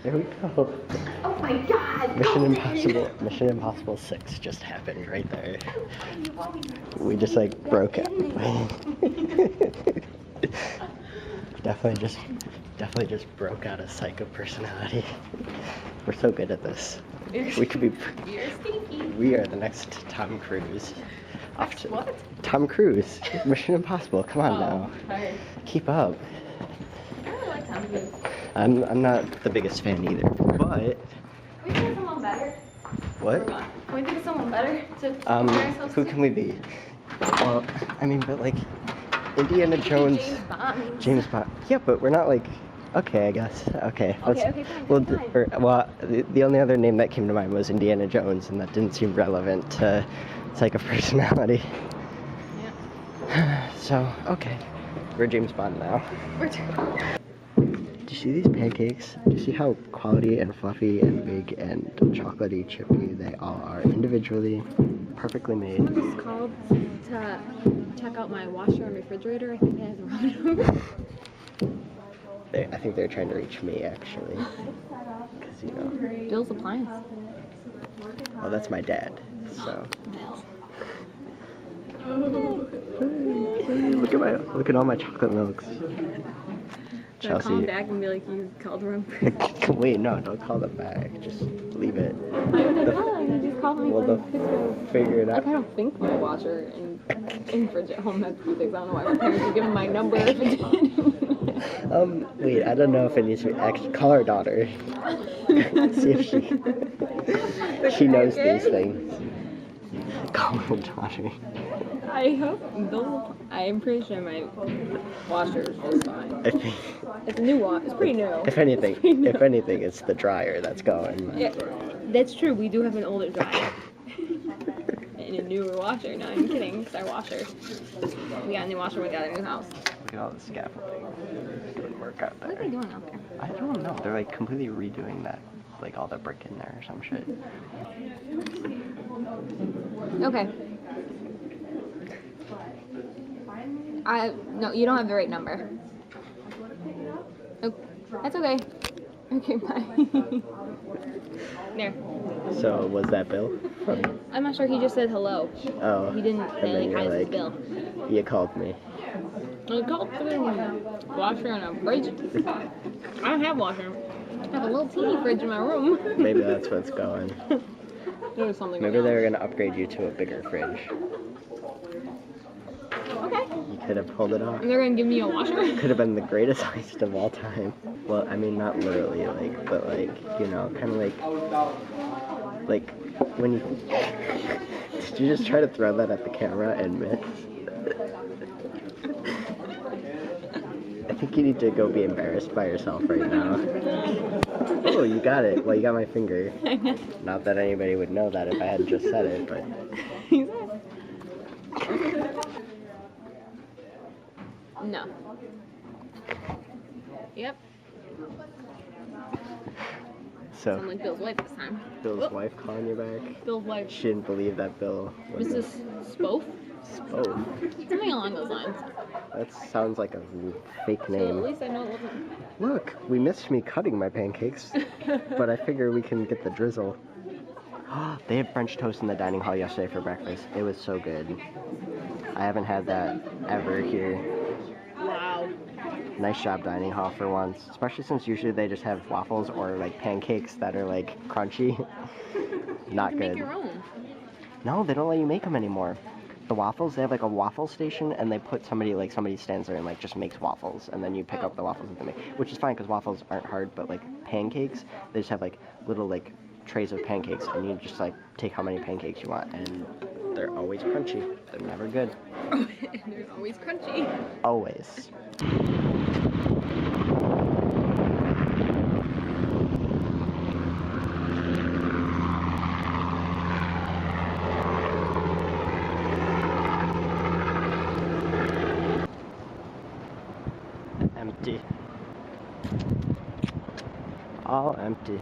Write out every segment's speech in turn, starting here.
There we go. Oh my god! Mission Impossible 6 just happened right there. We just like broke out. Definitely just broke out a psycho personality. We're so good at this. We could be. You're stinky. We are the next Tom Cruise. What? Tom Cruise. Mission Impossible. Come on now. Hi. Keep up. I really like Tom Cruise. I'm not the biggest fan either, but. Can we think of someone better? What? Can we think of someone better to compare ourselves Who to? can we be? Well, I mean, but like, Indiana Jones. James Bond. James Bond. Yeah, but we're not like. Okay, I guess. Okay. Okay, fine. Well, the only other name that came to mind was Indiana Jones, and that didn't seem relevant to psycho personality. Yeah. So, okay. We're James Bond now. Do you see these pancakes? Do you see how quality and fluffy and big and chocolatey chippy they all are individually, perfectly made? I just called to check out my washer and refrigerator. I think they have the wrong number. I think they're trying to reach me, actually. Because, you know. Bill's Appliance. Oh, that's my dad, so. Look at all my chocolate milks. Should I call him Chelsea. back and be like, you called the wrong Wait, no, don't call them back. Just leave it. You just called me Well, from they'll figure it Like, I out. don't think my washer and fridge at home have two things. I don't know why my parents would give him my number if it didn't. Wait, I don't know if it needs to be. Actually, call our daughter. See if she knows these things. Call her daughter. I hope I'm pretty sure my washer is just fine. I think, It's a new one. It's pretty new. if anything, it's the dryer that's going. Yeah, that's true. We do have an older dryer and a newer washer. No, I'm kidding. It's our washer. We got a new washer. We got a new house. Look at all the scaffolding. Doing work out What are they there. doing out there? I don't know. They're like completely redoing that, like all the brick in there or some shit. Okay. No, you don't have the right number. Oh, that's okay. Okay, bye. There. So was that Bill? I'm not sure. He just said hello. Oh. He didn't And say then like, you're hi, this is like, Bill. you called me. I called for the washer and a fridge. I don't have washer. I have a little teeny fridge in my room. Maybe that's what's going. There was something Maybe going they were gonna upgrade you to a bigger fridge. on. Okay. You could have pulled it off. And they're gonna give me a washer? Could have been the greatest heist of all time. Well, I mean, not literally, like, but like, you know, kind of like when you. Did you just try to throw that at the camera and miss? I think you need to go be embarrassed by yourself right now. Oh, you got it. Well, you got my finger. Not that anybody would know that if I hadn't just said it, but. No. Yep. So, Sound like Bill's wife this time. Bill's wife calling you back? Bill's wife. She didn't believe that Bill was Mrs. Spoth? Spoke. Something along those lines. That sounds like a fake So at name. least I know it wasn't. Look, we missed me cutting my pancakes, but I figure we can get the drizzle. They had French toast in the dining hall yesterday for breakfast. It was so good. I haven't had that ever here. Wow. Nice job, dining hall, for once. Especially since usually they just have waffles or like pancakes that are like crunchy. Not You can good. make your own. No, they don't let you make them anymore. The waffles, they have like a waffle station, and they put somebody stands there and like just makes waffles, and then you pick up the waffles that they make, which is fine because waffles aren't hard. But like pancakes, they just have like little like trays of pancakes, and you just like take how many pancakes you want, and they're always crunchy. They're never good. And there's always crunchy. Always. Empty. All empty.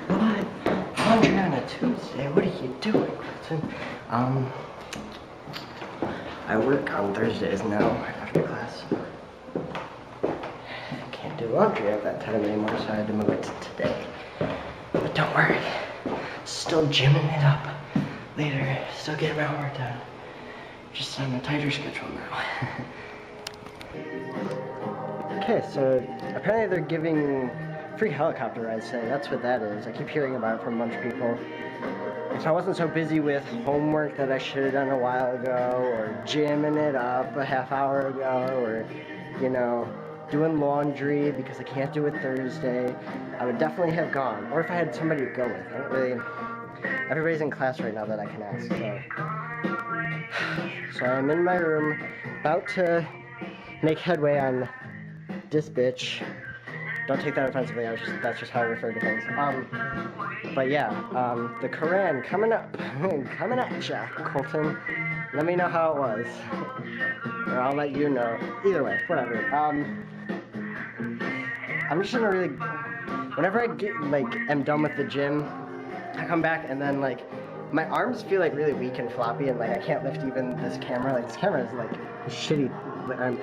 What? On a Tuesday? What are you doing? Colton. I work on Thursdays now after class. Can't do laundry at that time anymore, so I had to move it to today. But don't worry, still gymming it up later, still getting my homework done. Just on a tighter schedule now. Okay, so apparently they're giving free helicopter rides today. That's what that is. I keep hearing about it from a bunch of people. If I wasn't so busy with homework that I should have done a while ago, or gymming it up a half hour ago, or, you know, doing laundry because I can't do it Thursday, I would definitely have gone. Or if I had somebody to go with. I don't really... Everybody's in class right now that I can ask, so I'm in my room, about to make headway on this bitch. Don't take that offensively, that's just how I refer to things. But yeah, the Quran coming up, coming at ya, Colton. Let me know how it was, or I'll let you know. Either way, whatever. I'm just gonna really, whenever I get, like, am done with the gym, I come back and then, like, my arms feel like really weak and floppy, and like I can't lift even this camera. Like this camera is like shitty,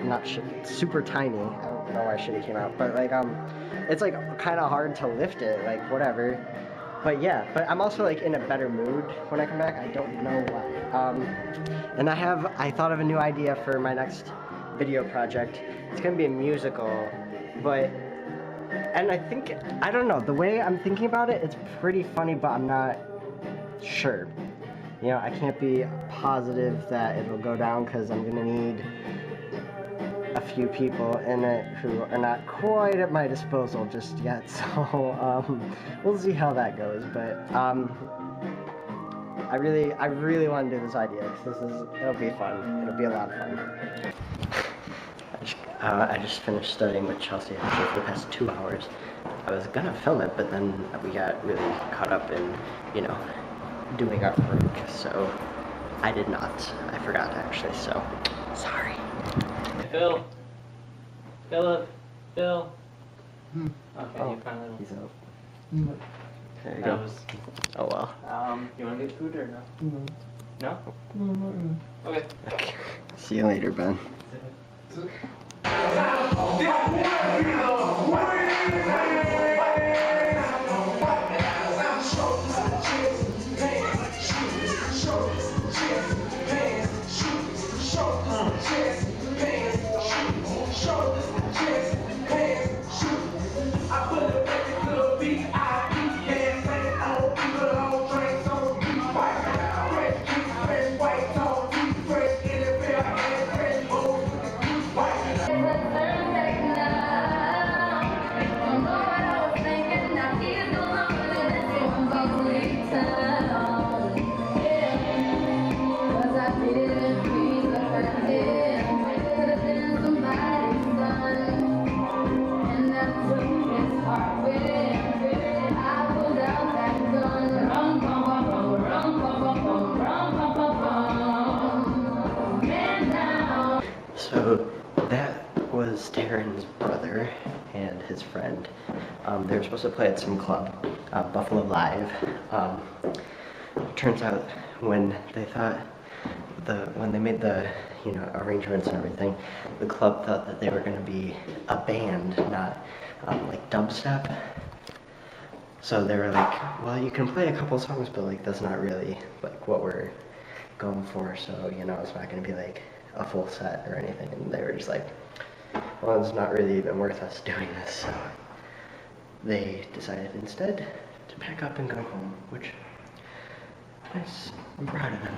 not shitty, it's super tiny. I don't know why shitty came out, but like it's like kind of hard to lift it. Like whatever. But yeah, but I'm also like in a better mood when I come back. I don't know why. And I thought of a new idea for my next video project. It's gonna be a musical, but. And I don't know, the way I'm thinking about it, it's pretty funny, but I'm not sure. You know, I can't be positive that it'll go down because I'm gonna need a few people in it who are not quite at my disposal just yet. So we'll see how that goes. But I really want to do this idea because it'll be fun. It'll be a lot of fun. I just finished studying with Chelsea actually for the past 2 hours. I was gonna film it, but then we got really caught up in, you know, doing our work, so I did not. I forgot actually, so sorry. Phil. Philip. Phil. Okay, Oh, you finally won. he's out. There you That go. was. Oh well. You want to get food or no? No. Okay. See you later, Ben. So that was Taryn's brother and his friend. They were supposed to play at some club, Buffalo Live. Turns out when they made the arrangements and everything, the club thought that they were going to be a band, not like dubstep. So they were like, well, you can play a couple songs, but like that's not really like what we're going for. So it's not going to be like a full set or anything. And they were just like, well, it's not really even worth us doing this. So they decided instead to pack up and go home, which nice. I'm proud of them.